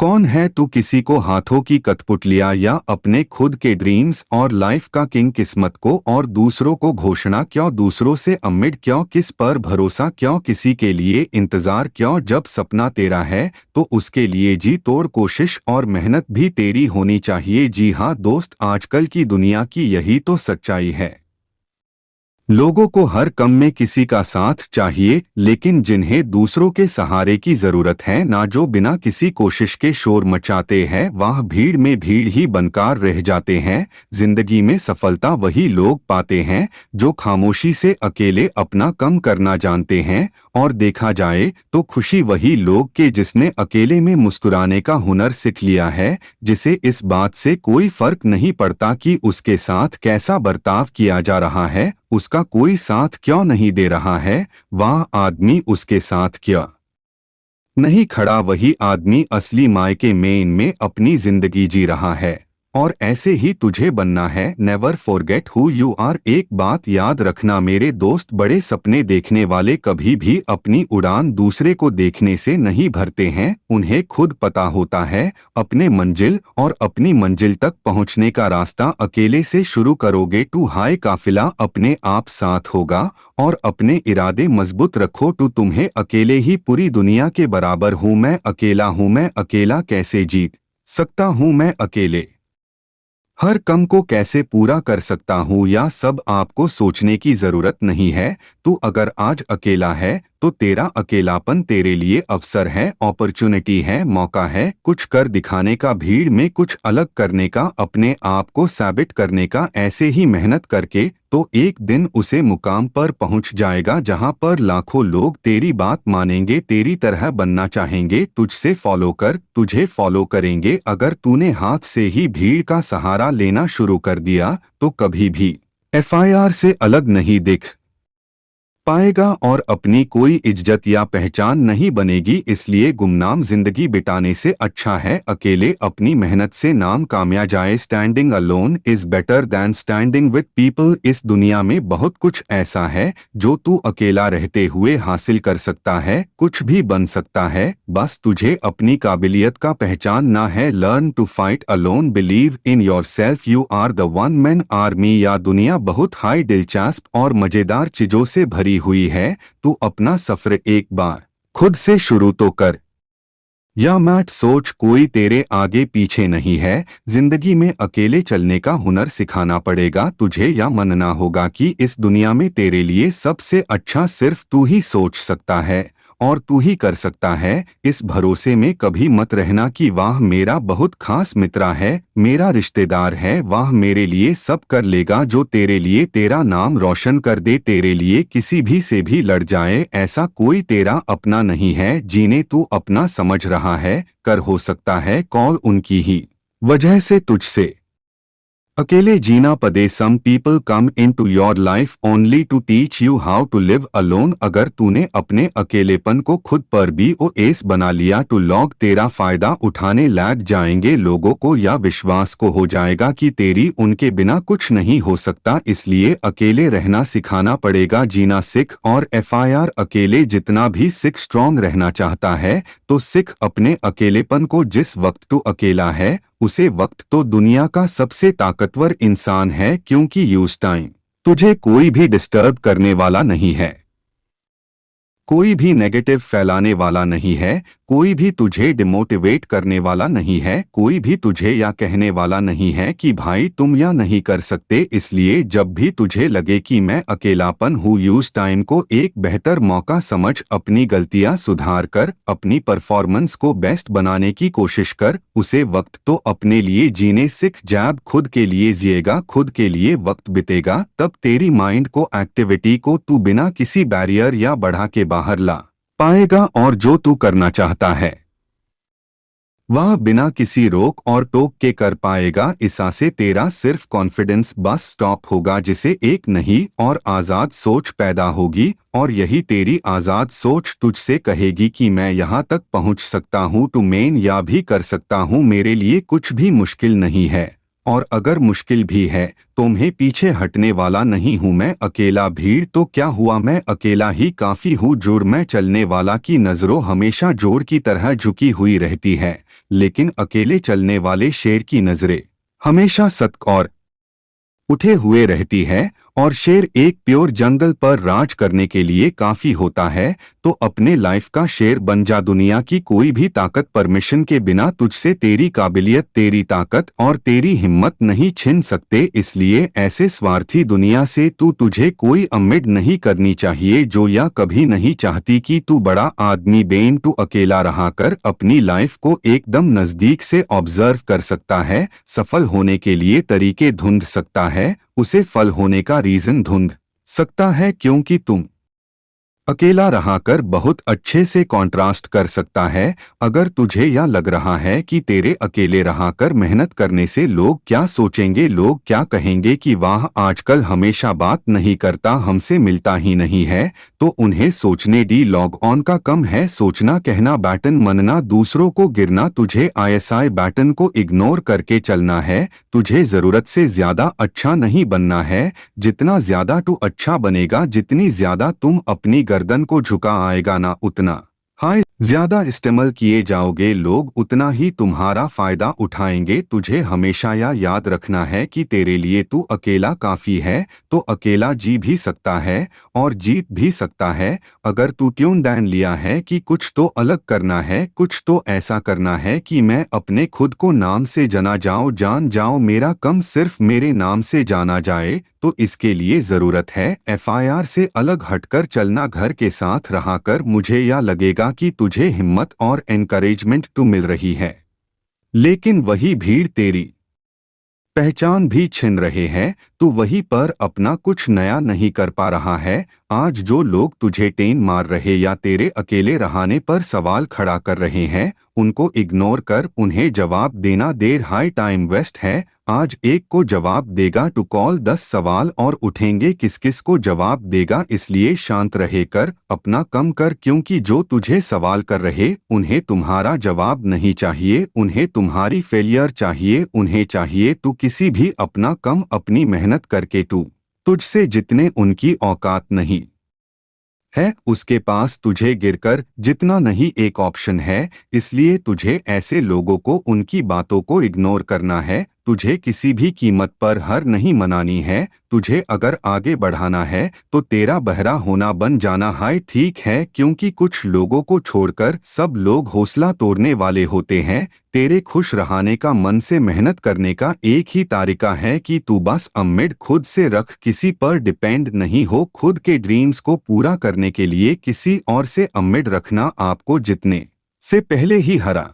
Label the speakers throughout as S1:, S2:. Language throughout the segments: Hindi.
S1: कौन है तू? किसी को हाथों की कठपुतलियां या अपने खुद के ड्रीम्स और लाइफ का किंग? किस्मत को और दूसरों को घोषणा क्यों? दूसरों से उम्मीद क्यों? किस पर भरोसा क्यों? किसी के लिए इंतजार क्यों? जब सपना तेरा है तो उसके लिए जी तोड़ कोशिश और मेहनत भी तेरी होनी चाहिए। जी हाँ दोस्त, आजकल की दुनिया की यही तो सच्चाई है। लोगों को हर कम में किसी का साथ चाहिए, लेकिन जिन्हें दूसरों के सहारे की जरूरत है ना, जो बिना किसी कोशिश के शोर मचाते हैं, वह भीड़ में भीड़ ही बनकर रह जाते हैं। जिंदगी में सफलता वही लोग पाते हैं जो खामोशी से अकेले अपना कम करना जानते हैं, और देखा जाए तो खुशी वही लोग के जिसने अकेले में मुस्कुराने का हुनर सीख लिया है, जिसे इस बात से कोई फर्क नहीं पड़ता कि उसके साथ कैसा बर्ताव किया जा रहा है, उसका कोई साथ क्यों नहीं दे रहा है, वह आदमी उसके साथ क्यों नहीं खड़ा, वही आदमी असली मायके में इनमें अपनी जिंदगी जी रहा है। और ऐसे ही तुझे बनना है। Never forget who you are. एक बात याद रखना मेरे दोस्त, बड़े सपने देखने वाले कभी भी अपनी उड़ान दूसरे को देखने से नहीं भरते हैं। उन्हें खुद पता होता है अपने मंजिल, और अपनी मंजिल तक पहुंचने का रास्ता अकेले से शुरू करोगे टू हाय काफिला अपने आप साथ होगा। और अपने इरादे मजबूत रखो टू तुम्हें अकेले ही पूरी दुनिया के बराबर हूँ मैं अकेला हूँ, मैं अकेला कैसे जीत सकता हूँ, मैं अकेले हर कम को कैसे पूरा कर सकता हूँ, या सब आपको सोचने की जरूरत नहीं है। तू अगर आज अकेला है तो तेरा अकेलापन तेरे लिए अवसर है, अपॉर्चुनिटी है, मौका है कुछ कर दिखाने का, भीड़ में कुछ अलग करने का, अपने आप को साबित करने का। ऐसे ही मेहनत करके तो एक दिन उसे मुकाम पर पहुंच जाएगा जहां पर लाखों लोग तेरी बात मानेंगे, तेरी तरह बनना चाहेंगे, तुझसे फॉलो कर तुझे फॉलो करेंगे। अगर तूने हाथ से ही भीड़ का सहारा लेना शुरू कर दिया तो कभी भी एफआईआर से अलग नहीं दिख पाएगा और अपनी कोई इज्जत या पहचान नहीं बनेगी। इसलिए गुमनाम जिंदगी बिताने से अच्छा है अकेले अपनी मेहनत से नाम कामया जाए। Standing alone is better than standing with people. इस दुनिया में बहुत कुछ ऐसा है जो तू अकेला रहते हुए हासिल कर सकता है, कुछ भी बन सकता है, बस तुझे अपनी काबिलियत का पहचानना है। Learn to fight alone, believe in yourself, you are the one man army. या दुनिया बहुत हाई दिलचस्प और मजेदार चीजों से भरी हुई है, तू अपना सफर एक बार खुद से शुरू तो कर। या मत सोच कोई तेरे आगे पीछे नहीं है। जिंदगी में अकेले चलने का हुनर सिखाना पड़ेगा तुझे, या मानना होगा कि इस दुनिया में तेरे लिए सबसे अच्छा सिर्फ तू ही सोच सकता है और तू ही कर सकता है। इस भरोसे में कभी मत रहना कि वाह मेरा बहुत खास मित्र है, मेरा रिश्तेदार है, वाह मेरे लिए सब कर लेगा, जो तेरे लिए तेरा नाम रोशन कर दे, तेरे लिए किसी भी से भी लड़ जाए। ऐसा कोई तेरा अपना नहीं है जिन्हें तू अपना समझ रहा है। कर हो सकता है कॉल उनकी ही वजह से तुझसे अकेले जीना पड़े। Some people come into your life only to teach you how to live alone. अगर तूने अपने अकेलेपन को खुद पर भी एस बना लिया तो लोग तेरा फायदा उठाने लग जाएंगे। लोगों को या विश्वास को हो जाएगा कि तेरी उनके बिना कुछ नहीं हो सकता। इसलिए अकेले रहना सिखाना पड़ेगा, जीना सीख। और एफआईआर अकेले जितना भी सिख स्ट्रांग रहना चाहता है तो सिख अपने अकेलेपन को। जिस वक्त तू अकेला है उसे वक्त तो दुनिया का सबसे ताकतवर इंसान है, क्योंकि यूज टाइम तुझे कोई भी डिस्टर्ब करने वाला नहीं है, कोई भी नेगेटिव फैलाने वाला नहीं है, कोई भी तुझे डिमोटिवेट करने वाला नहीं है, कोई भी तुझे या कहने वाला नहीं है कि भाई तुम या नहीं कर सकते। इसलिए जब भी तुझे लगे कि मैं अकेलापन हूँ, यूज टाइम को एक बेहतर मौका समझ, अपनी गलतियां सुधार कर अपनी परफॉर्मेंस को बेस्ट बनाने की कोशिश कर। उसे वक्त तो अपने लिए जीने सीख। जब खुद के लिए जिएगा, खुद के लिए वक्त बितेगा, तब तेरी माइंड को एक्टिविटी को तू बिना किसी बैरियर या बढ़ा के बाहर ला पाएगा, और जो तू करना चाहता है वह बिना किसी रोक और टोक के कर पाएगा। इसा से तेरा सिर्फ कॉन्फिडेंस बस स्टॉप होगा, जिसे एक नहीं और आज़ाद सोच पैदा होगी, और यही तेरी आज़ाद सोच तुझसे कहेगी कि मैं यहाँ तक पहुँच सकता हूँ, तो मैं या भी कर सकता हूँ, मेरे लिए कुछ भी मुश्किल नहीं है। और अगर मुश्किल भी है तो मैं पीछे हटने वाला नहीं हूँ। मैं अकेला भीड़ तो क्या हुआ, मैं अकेला ही काफी हूँ। जोड़ में चलने वाला की नजरों हमेशा जोड़ की तरह झुकी हुई रहती है, लेकिन अकेले चलने वाले शेर की नजरें हमेशा सतर्क और उठे हुए रहती है। और शेर एक प्योर जंगल पर राज करने के लिए काफी होता है। तो अपने लाइफ का शेर बन जा। दुनिया की कोई भी ताकत परमिशन के बिना तुझसे तेरी काबिलियत, तेरी ताकत और तेरी हिम्मत नहीं छीन सकते। इसलिए ऐसे स्वार्थी दुनिया से तुझे कोई उम्मीद नहीं करनी चाहिए जो या कभी नहीं चाहती कि तू बड़ा आदमी बेन। तू अकेला रहा कर अपनी लाइफ को एकदम नजदीक से ऑब्जर्व कर सकता है। सफल होने के लिए तरीके ढूंढ सकता है, उसे फल होने का रीजन ढूंढ सकता है, क्योंकि तुम अकेला रहा कर बहुत अच्छे से कॉन्ट्रास्ट कर सकता है। अगर तुझे या लग रहा है कि तेरे अकेले रहा कर मेहनत करने से लोग क्या सोचेंगे, लोग क्या कहेंगे कि वाह आजकल हमेशा बात नहीं करता, हमसे मिलता ही नहीं है, तो उन्हें सोचने डी। लॉग ऑन का कम है सोचना, कहना बैटन मनना, दूसरों को गिरना। तुझे आईएसआई बैटन को इग्नोर करके चलना है। तुझे जरूरत से ज्यादा अच्छा नहीं बनना है। जितना ज्यादा तू अच्छा बनेगा, जितनी ज्यादा तुम अपनी गर्दन को झुका आएगा ना, उतना हाई ज्यादा इस्तेमाल किए जाओगे लोग, उतना ही तुम्हारा फायदा उठाएंगे। तुझे हमेशा याद रखना है कि तेरे लिए तू अकेला काफी है। तो अकेला जी भी सकता है और जीत भी सकता है। अगर तू ट्यून दैन लिया है कि कुछ तो अलग करना है, कुछ तो ऐसा करना है कि मैं अपने खुद को नाम से जान जाऊं, मेरा कम सिर्फ मेरे नाम से जाना जाए, तो इसके लिए जरूरत है एफआईआर से अलग हटकर चलना। घर के साथ रहा कर, मुझे या लगेगा कि तुझे हिम्मत और एनकरेजमेंट तो मिल रही है, लेकिन वही भीड़ तेरी पहचान भी छिन रहे हैं। तू वहीं पर अपना कुछ नया नहीं कर पा रहा है। आज जो लोग तुझे टेन मार रहे या तेरे अकेले रहने पर सवाल खड़ा कर रहे हैं, उनको इग्नोर कर, उन्हें जवाब देना देर हाई टाइम वेस्ट है। आज एक को जवाब देगा टू कॉल 10 सवाल और उठेंगे किस किस को जवाब देगा। इसलिए शांत रहे कर, अपना कम कर, क्योंकि जो तुझे सवाल कर रहे उन्हें तुम्हारा जवाब नहीं चाहिए, उन्हें तुम्हारी फेलियर चाहिए। उन्हें चाहिए तू किसी भी अपना कम, अपनी मेहनत करके तू तुझसे जितने उनकी औकात नहीं है उसके पास तुझे गिरकर जितना नहीं एक ऑप्शन है। इसलिए तुझे ऐसे लोगों को, उनकी बातों को इग्नोर करना है। तुझे किसी भी कीमत पर हार नहीं मनानी है। तुझे अगर आगे बढ़ाना है तो तेरा बहरा होना बन जाना है, ठीक है, क्योंकि कुछ लोगों को छोड़कर सब लोग हौसला तोड़ने वाले होते हैं। तेरे खुश रहने का, मन से मेहनत करने का एक ही तरीका है कि तू बस उम्मीद खुद से रख, किसी पर डिपेंड नहीं हो। खुद के ड्रीम्स को पूरा करने के लिए किसी और से उम्मीद रखना आपको जीतने से पहले ही हरा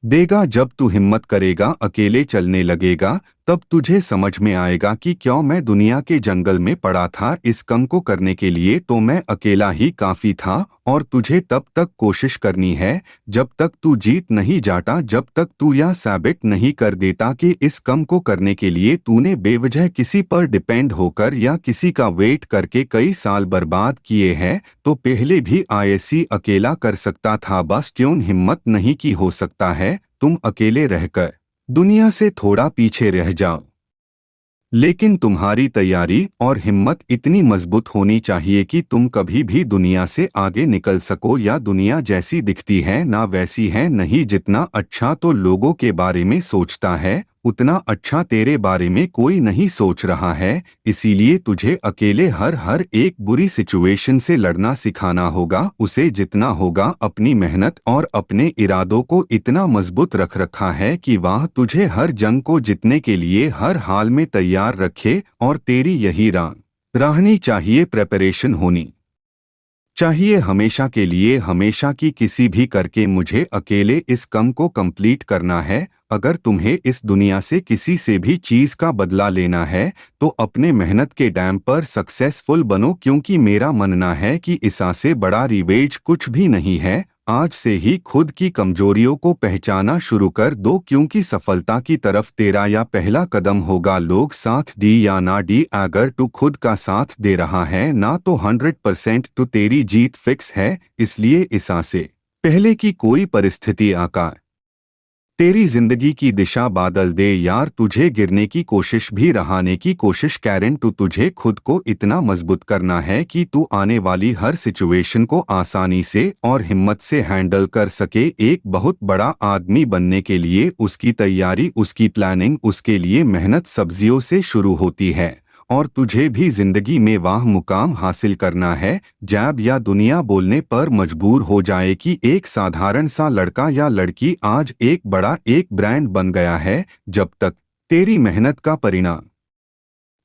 S1: देगा। जब तू हिम्मत करेगा, अकेले चलने लगेगा, तब तुझे समझ में आएगा कि क्यों मैं दुनिया के जंगल में पड़ा था। इस कम को करने के लिए तो मैं अकेला ही काफी था। और तुझे तब तक कोशिश करनी है जब तक तू जीत नहीं जाता, जब तक तू यह साबित नहीं कर देता कि इस कम को करने के लिए तूने बेवजह किसी पर डिपेंड होकर या किसी का वेट करके कई साल बर्बाद किए हैं। तो पहले भी आईएससी अकेला कर सकता था, बस ट्यून हिम्मत नहीं की। हो सकता है तुम अकेले रहकर दुनिया से थोड़ा पीछे रह जाओ, लेकिन तुम्हारी तैयारी और हिम्मत इतनी मजबूत होनी चाहिए कि तुम कभी भी दुनिया से आगे निकल सको। या दुनिया जैसी दिखती है ना वैसी है नहीं। जितना अच्छा तो लोगों के बारे में सोचता है, उतना अच्छा तेरे बारे में कोई नहीं सोच रहा है। इसीलिए तुझे अकेले हर एक बुरी सिचुएशन से लड़ना सिखाना होगा। उसे जितना होगा अपनी मेहनत और अपने इरादों को इतना मजबूत रख रखा है कि वह तुझे हर जंग को जीतने के लिए हर हाल में तैयार रखे। और तेरी यही रहनी चाहिए, प्रेपरेशन होनी चाहिए हमेशा के लिए, हमेशा की। किसी भी करके मुझे अकेले इस कम को कंप्लीट करना है। अगर तुम्हें इस दुनिया से किसी से भी चीज का बदला लेना है तो अपने मेहनत के डैम पर सक्सेसफुल बनो, क्योंकि मेरा मानना है कि इससे बड़ा रिवेज कुछ भी नहीं है। आज से ही खुद की कमजोरियों को पहचाना शुरू कर दो, क्योंकि सफलता की तरफ तेरा या पहला कदम होगा। लोग साथ दी या ना दी, अगर तू खुद का साथ दे रहा है ना तो 100% तो तेरी जीत फिक्स है। इसलिए इससे पहले कि कोई परिस्थिति आकर तेरी जिंदगी की दिशा बादल दे यार, तुझे गिरने की कोशिश भी रहाने की कोशिश कैरन। तू तुझे खुद को इतना मजबूत करना है कि तू आने वाली हर सिचुएशन को आसानी से और हिम्मत से हैंडल कर सके। एक बहुत बड़ा आदमी बनने के लिए उसकी तैयारी, उसकी प्लानिंग, उसके लिए मेहनत सब्जियों से शुरू होती है। और तुझे भी जिंदगी में वाह मुकाम हासिल करना है। जब या दुनिया बोलने पर मजबूर हो जाए कि एक साधारण सा लड़का या लड़की आज एक बड़ा एक ब्रांड बन गया है, जब तक तेरी मेहनत का परिणाम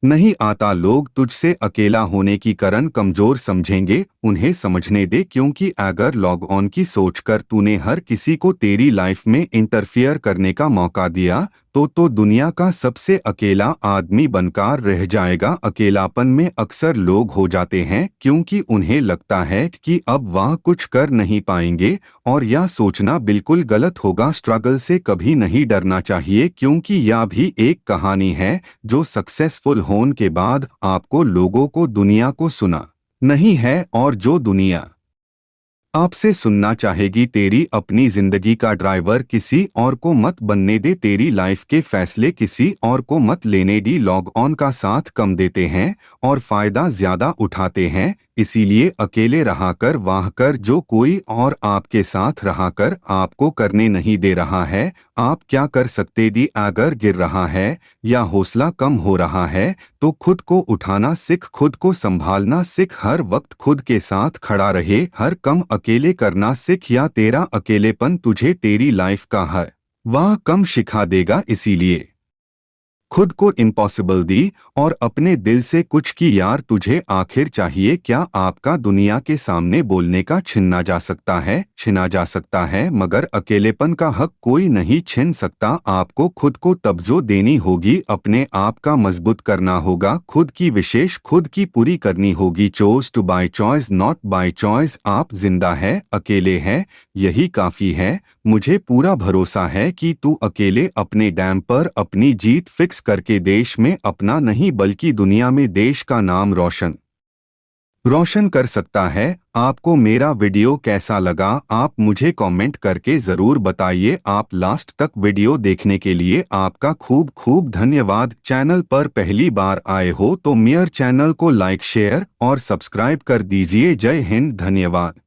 S1: नहीं आता लोग तुझसे अकेला होने की कारण कमजोर समझेंगे। उन्हें समझने दे, क्योंकि अगर लॉग ऑन की सोचकर तूने हर किसी को तेरी लाइफ में इंटरफियर करने का मौका दिया तो दुनिया का सबसे अकेला आदमी बनकर रह जाएगा। अकेलापन में अक्सर लोग हो जाते हैं क्योंकि उन्हें लगता है कि अब वह कुछ कर नहीं पाएंगे, और यह सोचना बिल्कुल गलत होगा। स्ट्रगल से कभी नहीं डरना चाहिए, क्योंकि यह भी एक कहानी है जो सक्सेसफुल होने के बाद आपको लोगों को दुनिया को सुना नहीं है, और जो दुनिया आपसे सुनना चाहेगी। तेरी अपनी जिंदगी का ड्राइवर किसी और को मत बनने दे, तेरी लाइफ के फैसले किसी और को मत लेने दी। लॉग ऑन का साथ कम देते हैं और फायदा ज्यादा उठाते हैं, इसीलिए अकेले रहा कर, वाह कर। जो कोई और आपके साथ रहा कर आपको करने नहीं दे रहा है। आप क्या कर सकते दी, अगर गिर रहा है या हौसला कम हो रहा है तो खुद को उठाना सीख, खुद को संभालना सीख, हर वक्त खुद के साथ खड़ा रहे, हर कम अकेले करना सीख, या तेरा अकेलेपन तुझे तेरी लाइफ का हर वह कम सिखा देगा। इसीलिए खुद को इम्पॉसिबल दी और अपने दिल से कुछ की यार। तुझे आखिर चाहिए क्या? आपका दुनिया के सामने बोलने का छिना जा सकता है, मगर अकेलेपन का हक कोई नहीं छीन सकता। आपको खुद को तवज्जो देनी होगी, अपने आप का मजबूत करना होगा, खुद की विशेष खुद की पूरी करनी होगी। Choose to by choice not by choice. आप जिंदा है, अकेले है, यही काफी है। मुझे पूरा भरोसा है कि तू अकेले अपने डैम पर अपनी जीत फिक्स करके देश में अपना नहीं बल्कि दुनिया में देश का नाम रोशन कर सकता है। आपको मेरा वीडियो कैसा लगा आप मुझे कमेंट करके जरूर बताइए। आप लास्ट तक वीडियो देखने के लिए आपका खूब खूब धन्यवाद। चैनल पर पहली बार आए हो तो मेरे चैनल को लाइक शेयर और सब्सक्राइब कर दीजिए। जय हिंद, धन्यवाद।